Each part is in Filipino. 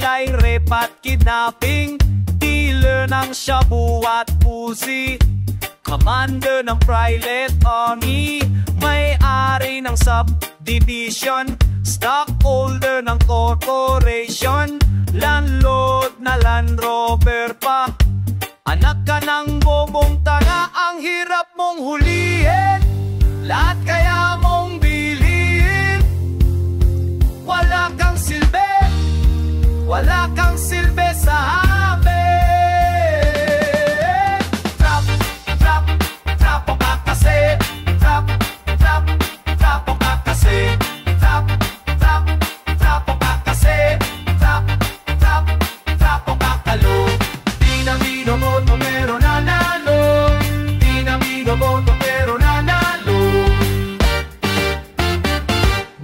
ay rape at kidnapping, dealer ng shabu at pusi, commander ng private army, may-ari ng subdivision, stockholder ng corporation, landlord na Land Rover pa. Anak ka ng bobong tanga, ang hirap mong hulihin, lahat kaya mong bilhin. Wala kang silbi, wala kang silbi sa amin. Trapo ka kasi, trapo ka kasi, trapo ka kasi, trapo ka kalo. Di na binoboto pero nanalo, di na binoboto pero nanalo.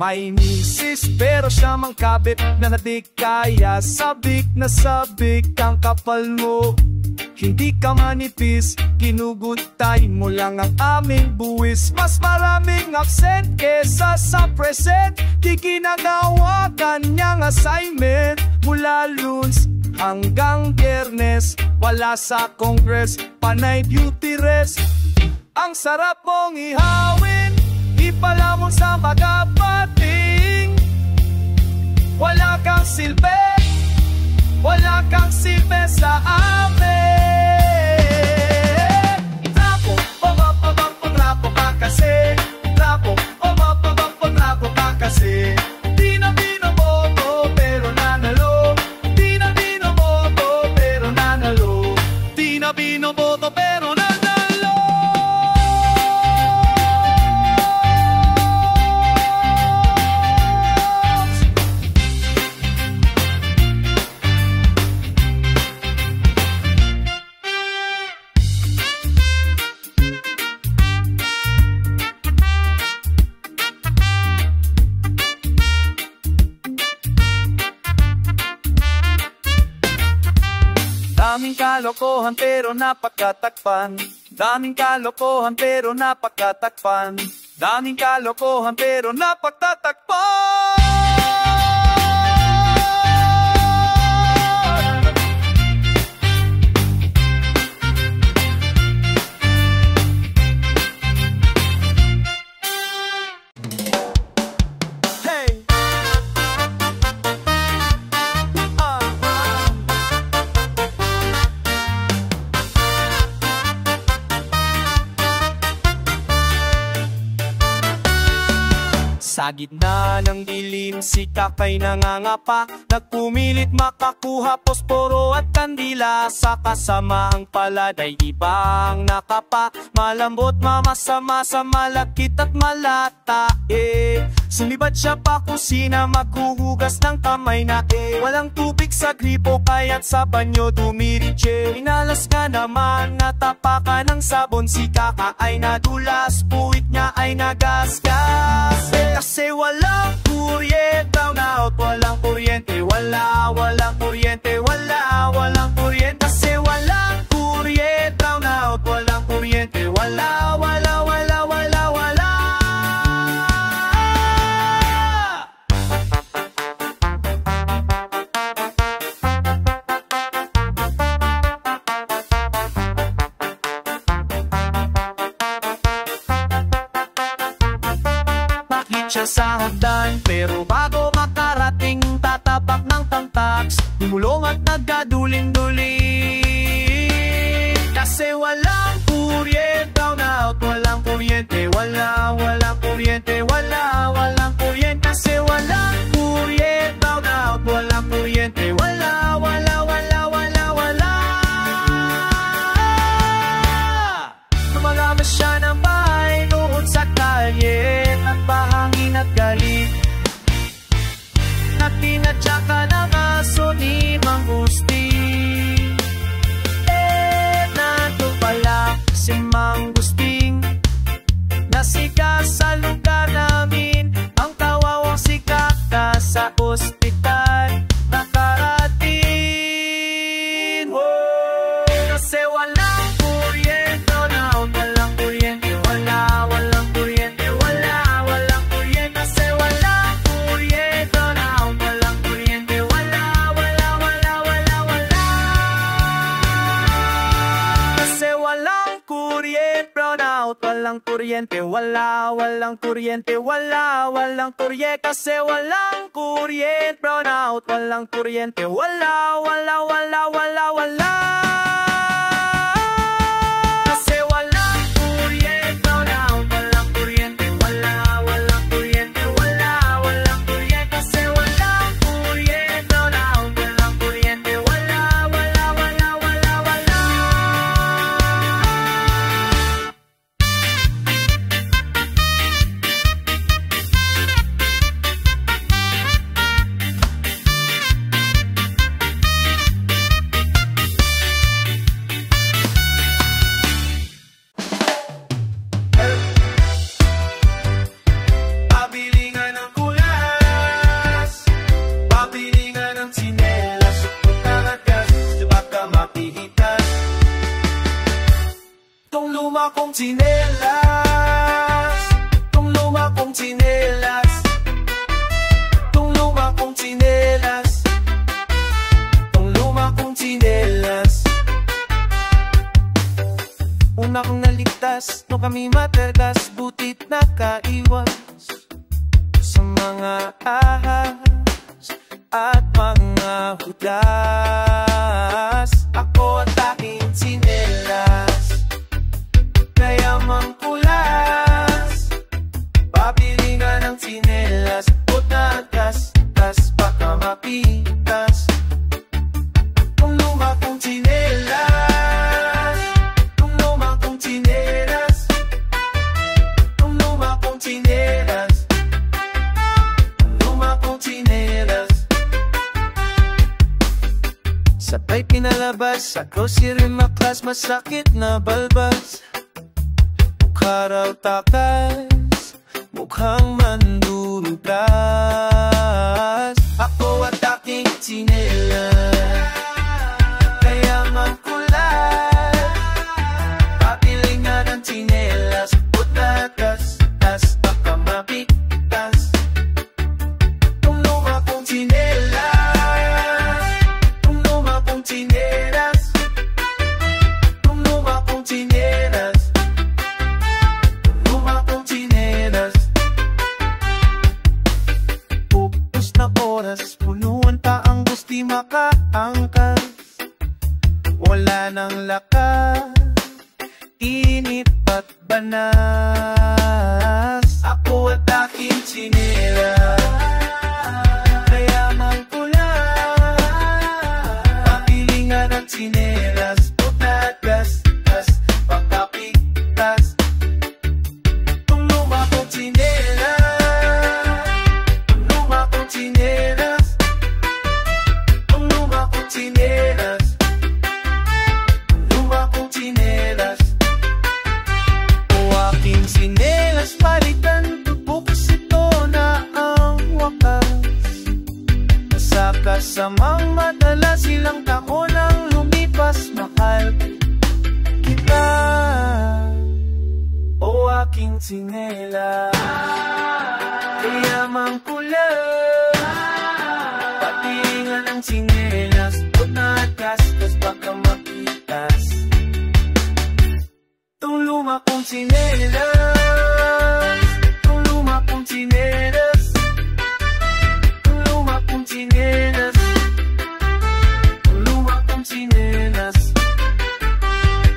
May misis pero siya mang kabit na nadikaya, sabik na sabik ang kapal mo. Hindi ka manipis, kinugutay mo lang ang aming buwis. Mas maraming absent kesa sa present, di ginagawa kanyang assignment. Mula Lunes hanggang Biyernes, wala sa Congress, panay beauty rest. Ang sarap mong ihawin, ipalamon sa magapating. Wala kang silbi, wala kang silbi sa amin. Trapo, trapo ka kasi, trapo, trapo ka kasi. Di na binoboto pero nanalo, di na binoboto pero nanalo, di na binoboto pero nanalo. Daming kalokohan pero napagkatakpan, daming kalokohan pero napagkatakpan, daming kalokohan pero napagtatakpan. Sa gitna ng dilim, si Kakay nangangapa, nagpumilit makakuha posporo at kandila. Sa kasamaang palad ay ibang nakapa, malambot mamasama sa malakit at malata. Sumibad siya pa kusina, maghuhugas ng kamay na walang tubig sa gripo kaya't sa banyo dumiritse. Inalas ka naman, natapakan ng sabon, si Kaka ay nadulas, puwit niya ay nagasgas. Kasi walang kuryente, brown out, walang kuryente, walang kuryente, walang kuryente. Kasi walang kuryente, brown out, walang kuryente, wala. Siya sa hagdan, pero bago makarating tatapak ng tangtaks, dimulong at nagkaduling-duling. Kasi walang kuryente, brown out, walang kuryente, walang kuryente, walang kuryente. Kasi walang kuryente, brown out, walang kuryente, wala. Lumalabas siya ng bahay noon sa kalye, bahangin at galit, at tinatya ka ng aso ni Mang Gusti. Nandun pala si Mang Gusting, nasika sa lugar namin, ang kawawang si Kaka sa ospital. Nakarating kuryente, walang kuryente, walang kurye kasi walang kuryente. Brown out, walang kuryente, wala. Kasi walang kuryente, brown out, walang kuryente, walang kuryente, walang kurye kasi walang kuryente. Brown out, walang kuryente, wala. Kong tsinelas, tong luma kong tsinelas, tong luma kong tsinelas, tong luma kong tsinelas. Una kong naligtas, no kami matagas, butit nakaiwas sa mga ahas at mga hudas. Ako at aking tsinelas, kaya mangkulas, pabili nga ng tsinelas, putatas, tas baka mapitas. Kung luma kong tsinelas, kung luma kong tsinelas, kung luma kong tsinelas, kung luma kong tsinelas. Sabay pinalabas, sa grocery maklas, masakit na balbas. Mukha raw takas, mukhang mandurugas. Ako at aking tsinelas, kaya mangkulas, papili nga ng tsinelas, putatas, tas baka mapitas. Kung luma kong tsinelas, kung luma kong tsinelas, kung luma kong tsinelas, punuan pa ang bus di makaangkas, wala nang lakas, init at banas. Ako at aking tsinelas, kaya mangkulas, papili nga ng tsinelas, putatas, tas pagkapitas. Kung luma kong tsinelas, kung luma kong tsinelas, kung luma kong tsinelas, kung luma kong tsinelas. O aking tsinelas, palitan, bukas ito na ang wakas. Sa kasamang madala, silang taon ang lumipas, mahal kita. O aking tsinelas, kaya mangkulas, patingan ng tsinelas, putatas, tas baka mapitas. Tong luma kong tsinelas, tong luma kong tsinelas, tong luma kong tsinelas, tong luma kong tsinelas,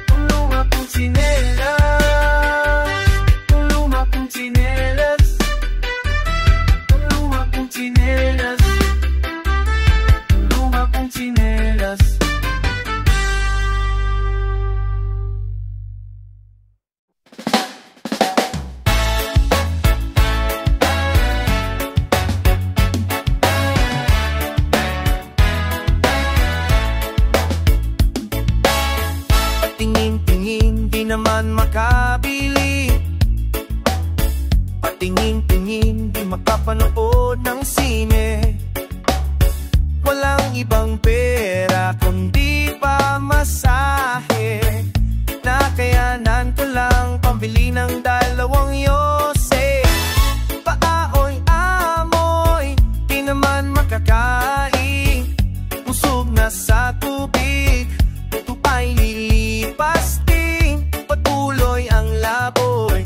tong luma kong tsinelas, tong luma kong tsinelas, tong luma kong tsinelas, tong luma kong tsinelas. Patingin-tingin, di naman makabili. Patingin-tingin, di makapanood ng sine. Walang ibang pera kundi pamasahe. Nakayanan ko lang pambili ng dalawang yose. Paaoy-amoy, di naman makakain. Busog na sa tubig, ito ay lilipas din. Patuloy ang laboy,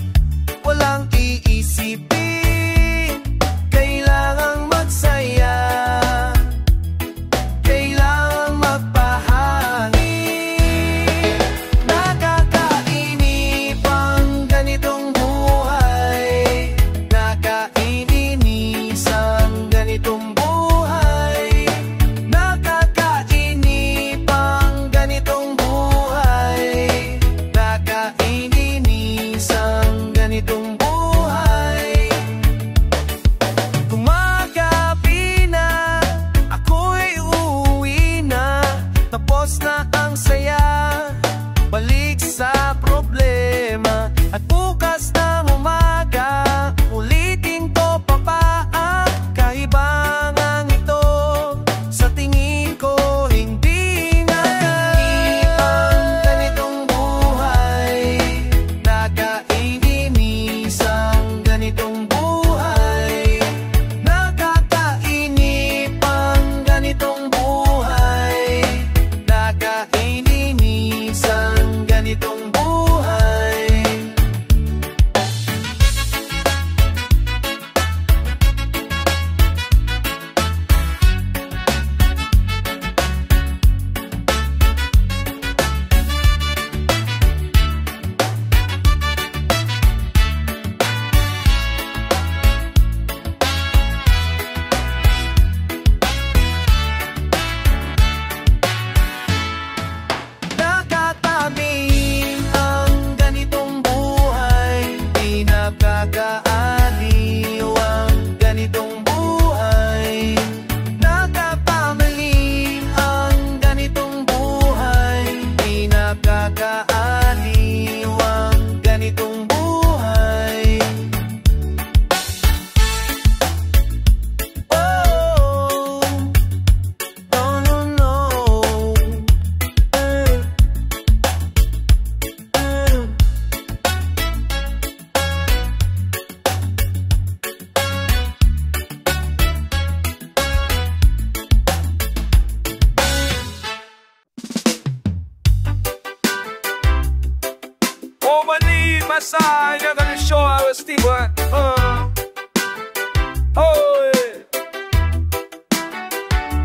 sa inyo kami show Steve.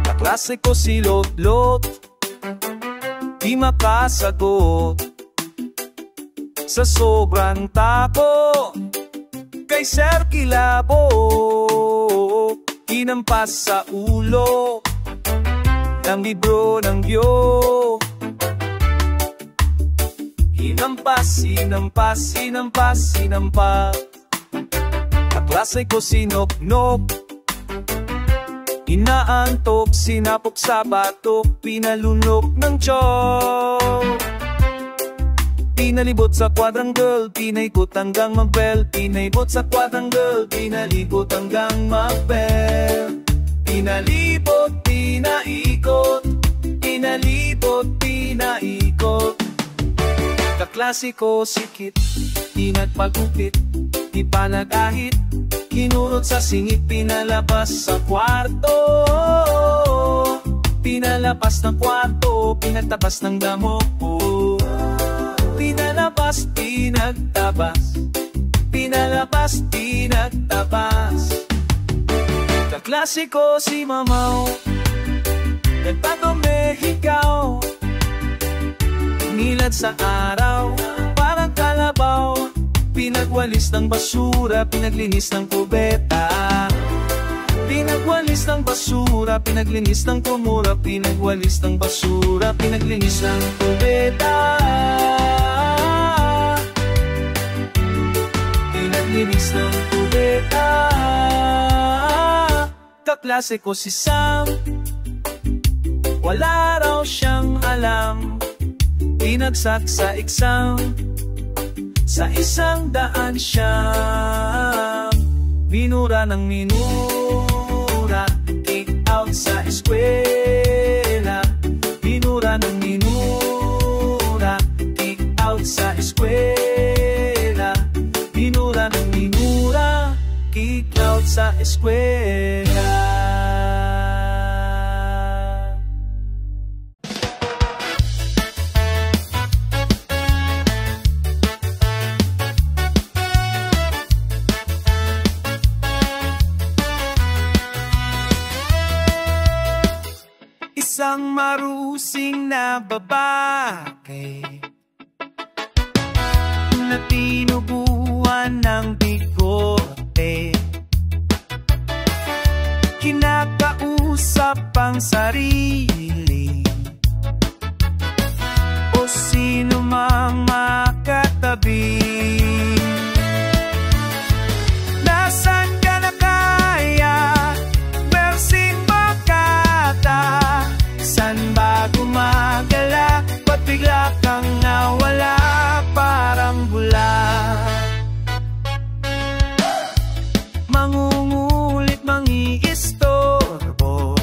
Kaklase ko si Lot-Lot, di makasagot sa sobrang tako kay Sir Kilabo. Hinampas sa ulo ng libro ng Diyo. Hinampas. Kaklase ko si Nok-Nok, inaantok, sinapok sa batok, pinalunok ng tiyok. Pinalibot sa quadrangle, pinaikot hanggang magbel. Pinaibot sa quadrangle, pinalikot hanggang magbel. Pinalibot, pinaikot, pinalibot, pinaikot. Kaklasiko sikit, di nagpagupit, di pa nag-ahit. Kinurot sa singit, pinalabas sa kwarto. Pinalabas ng kwarto, pinagtabas ng damo. Pinalabas, pinagtabas. Pinalabas, pinagtabas. Kaklasiko si Mamaw, nagpagome ikaw. Nilad sa araw, parang kalabaw. Pinagwalis ng basura, pinaglinis ng kubeta. Pinagwalis ng basura, pinaglinis ng kumura. Pinagwalis ng basura, pinaglinis ng kubeta. Pinaglinis ng kubeta. Kaklase ko si Sam, wala raw siyang alam. Pinagsak sa exam, sa 100 siyang minura ng minura. Kick out sa eskwela, minura ng minura. Kick out sa eskwela, minura ng minura. Kick out sa eskwela. Isang marusing na babae na tinubuan ng bigote, kinakausap ang sarili o sino mang makatabi. Nasaan ka na kaya? Mersing Makata. San ba gumagala? Ba't bigla kang nawala? Parang bula. Mangungulit, mangiistorbo,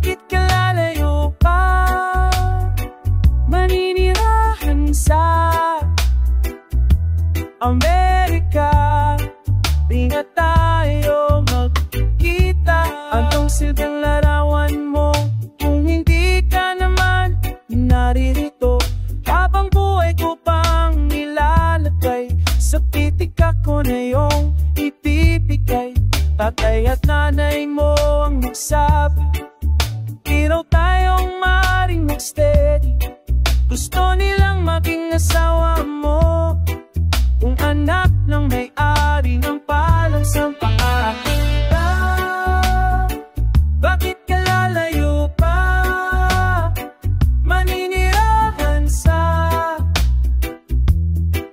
Bakit ka lalayo pa? Maninirahan sa Amerika. Di na tayo magkikita. Anong silbing larawan mo kung hindi ka naman naririto? Habang buhay ko pang nilalagay sa pitik ako na iyong ipipigay. Tatay at nanay mo ang magsabi, di raw tayong maaaring mag-steady. Gusto nilang maging asawa mo, kung anak ng may-ari ng palansampaan. Bakit ka lalayo pa? Maninirahan sa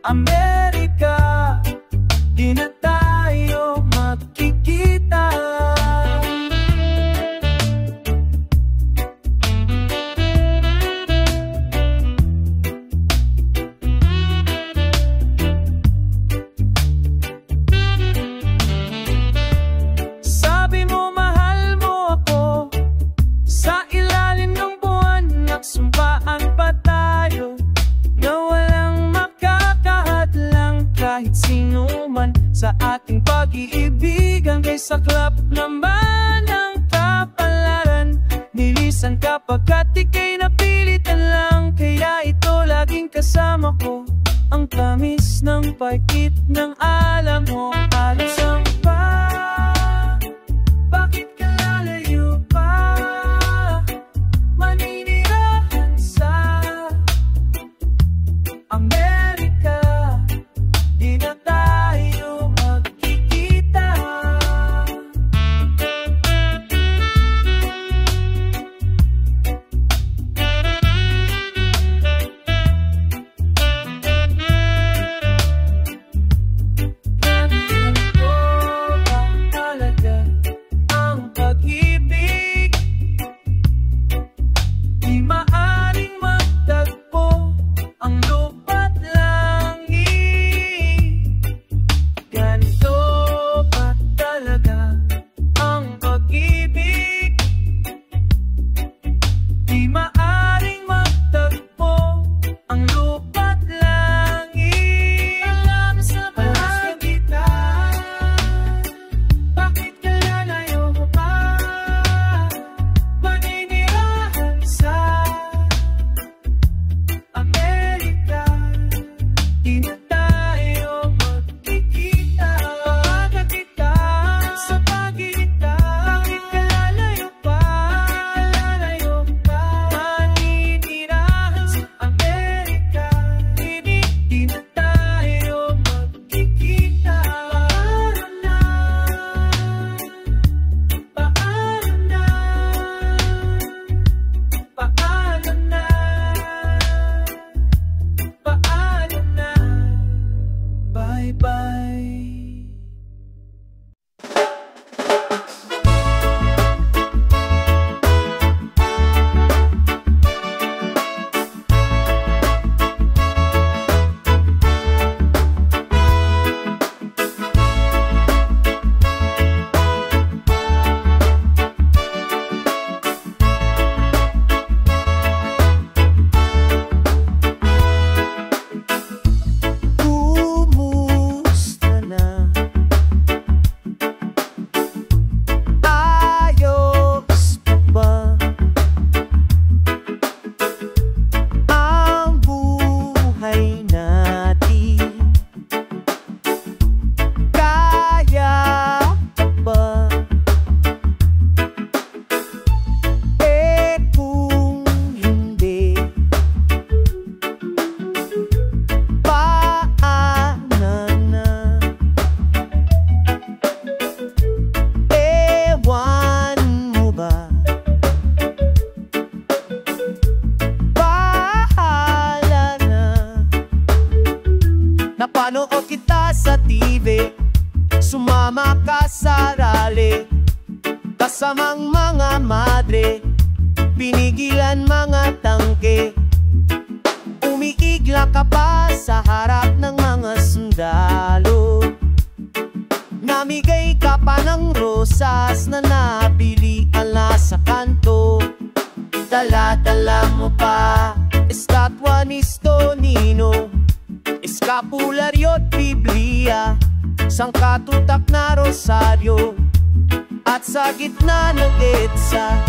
Amerika. Di na tayo magkikita. Sabi mo mahal mo ako, sa ilalim ng buwan nagsumpaan pa tayo na walang makakahadlang kahit sino man sa ating pag-iibigan. Kay saklap naman ang kapalaran, nilisan kapagkat ika'y napilitan lang. Kaya ito laging kasama ko, ang tamis ng pagkit ng alam mo. Halos ang bakit ka lalayo pa? Maninirahan sa Amerika. Di na tayo magkikita. Ganito ba talaga ang pag-ibig? Di maaring magtagpo ang lupa't langit. Ganito ba talaga ang pag-ibig? Di maaring magtagpo ang lupa't langit. Alam sa pagitan, bakit ka lalayo pa? Maninirahan sa Amerika. Di na tayo magkikita. Pagkakitaan sa pagitan, bakit ka lalayo pa? Lalayo pa. Maninirahan sa Amerika. Di na tayo magkikita. Paalam na, paalam na, paalam na, bye-bye. Kumusta na? Ayos pa ba ang buhay natin? Kaya pa ba? Kung hindi, paano na? Ewan mo ba? Bahala na. Napanood kita sa TV, sumama ka sa rally, kasamang mga madre, pinigilan mga tangke. Umiigla ka pa sa harap ng mga sundalo. Namigay ka pa ng rosas na nabili ala sa kanto. Dala-dala mo pa estatwa ni Stonino, eskapularyo at Biblia, sangkatutak na rosaryo, at sa gitna ng EDSA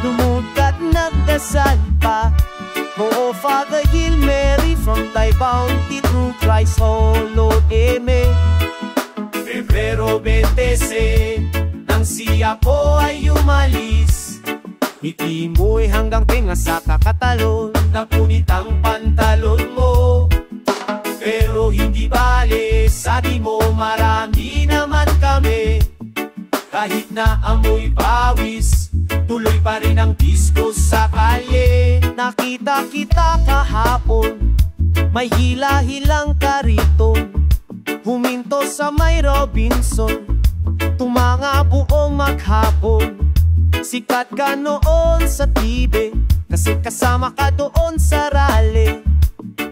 lumukat nagdasal pa. Oo, Father Hail Mary from thy bounty through Christ, oh Lord, Amen. Pebrero 26 nang siya po ay umalis, ngiti mo'y hanggang tenga sa kakatalon, napunit ang pantalon mo. Pero hindi bale, sabi mo marami naman kami. Kahit na amoy pawis, tuloy pa rin ang disco sa kalye. Nakita kita kahapon, may hila-hilang kariton, huminto sa may Robinson, tumanga buong maghapon. Sikat ka noon sa TV, kasi kasama ka doon sa rally.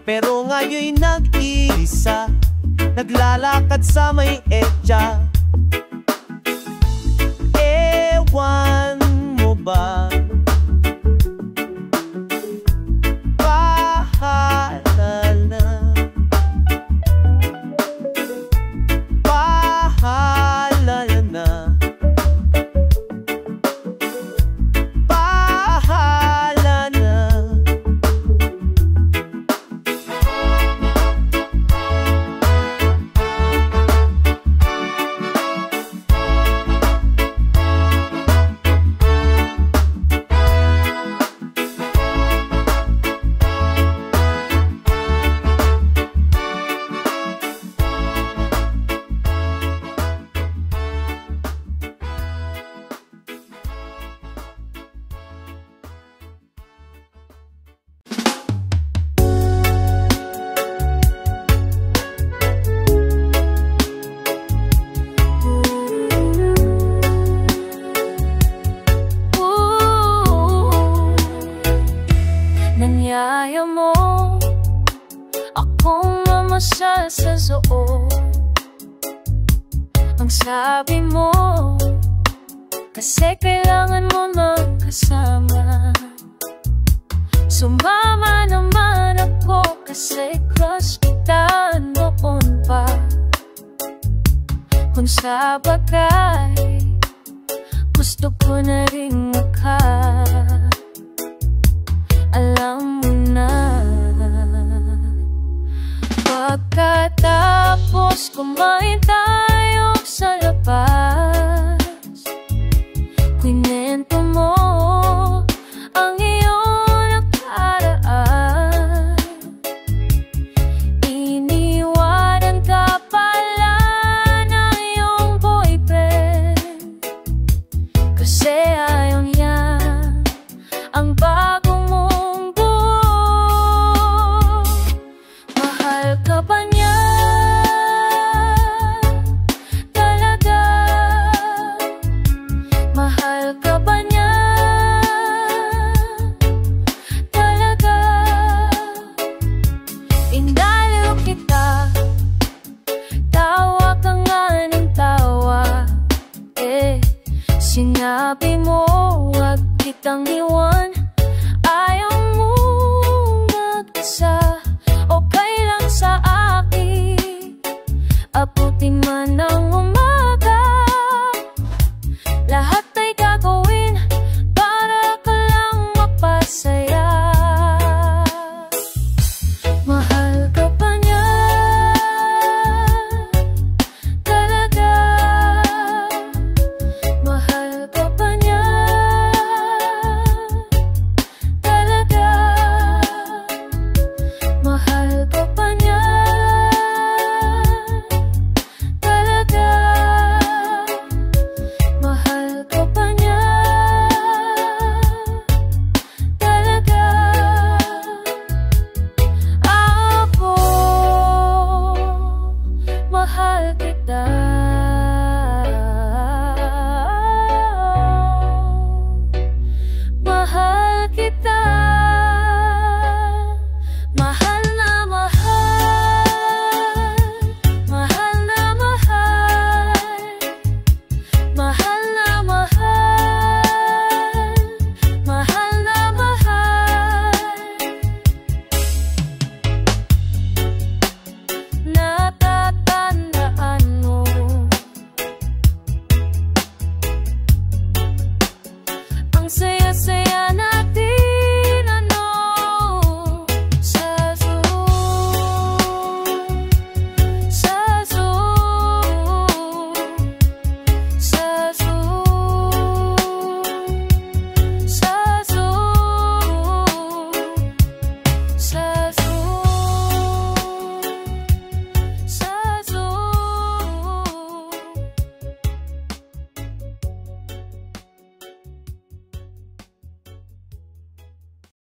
Pero ngayon'y nag-iisa, naglalakad sa may EDSA. Ewan mo ba? Bahala na, bahala na, bahala na. Nanyaya mo akong mamasyal sa zoo. Ang sabi mo, kasi kailangan mo magkasama. Sumama naman ako kasi crush kita noon pa. Kung sa bagay, gusto ko na rin alam mo na. Pagkatapos kumain tayo sa labas, kwento mo ang iyong nakaraan. Iniwanan ka pala ng iyong boyfriend, kasi ayaw niya ang bagong mundo. Mahal ka ba niya talaga? Mahal ka ba niya talaga? Indaliw kita, tawa ka nga ng tawa. Sinabi mo wag kitang iwan.